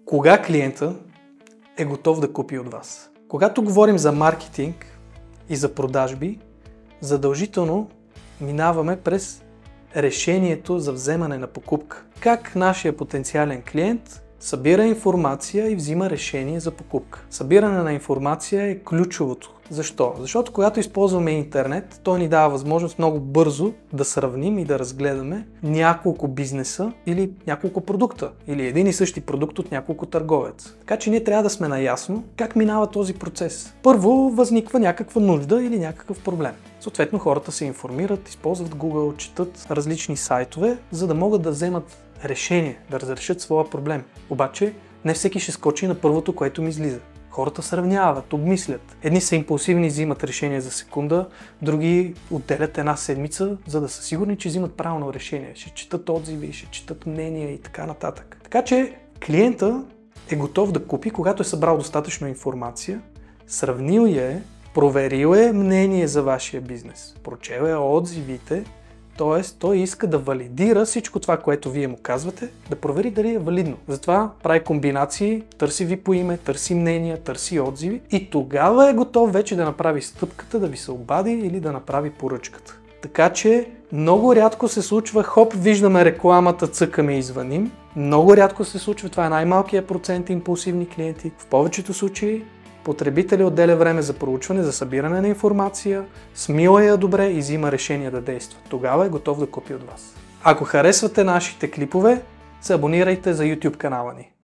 Кога клиента е готов да купи от вас? Когато говорим за маркетинг и за продажби, задължително минаваме през решението за вземане на покупка. Как нашия потенциален клиент събира информация и взима решение за покупка. Събиране на информация е ключовото. Защо? Защото когато използваме интернет, той ни дава възможност много бързо да сравним и да разгледаме няколко бизнеса или няколко продукта, или един и същи продукт от няколко търговеца. Така че ние трябва да сме наясно как минава този процес. Първо възниква някаква нужда или някакъв проблем. Съответно хората се информират, използват Google, четат различни сайтове, за да могат да вземат решение, да разрешат своя проблем. Обаче не всеки ще скочи на първото, което ми излиза. Хората сравняват, обмислят. Едни са импулсивни, взимат решение за секунда, други отделят една седмица, за да са сигурни, че взимат правилно решение. Ще четат отзиви, ще четат мнения и така нататък. Така че клиента е готов да купи, когато е събрал достатъчно информация, сравнил я е, проверил е мнение за вашия бизнес, прочел е отзивите, т.е. той иска да валидира всичко това, което вие му казвате, да провери дали е валидно. Затова прави комбинации, търси ви по име, търси мнения, търси отзиви и тогава е готов вече да направи стъпката, да ви се обади или да направи поръчката. Така че много рядко се случва, хоп, виждаме рекламата, цъкаме и звъним. Много рядко се случва, това е най-малкият процент импулсивни клиенти. В повечето случаи потребителят отделя време за проучване, за събиране на информация, смила я добре и взима решение да действа. Тогава е готов да купи от вас. Ако харесвате нашите клипове, се абонирайте за YouTube канала ни.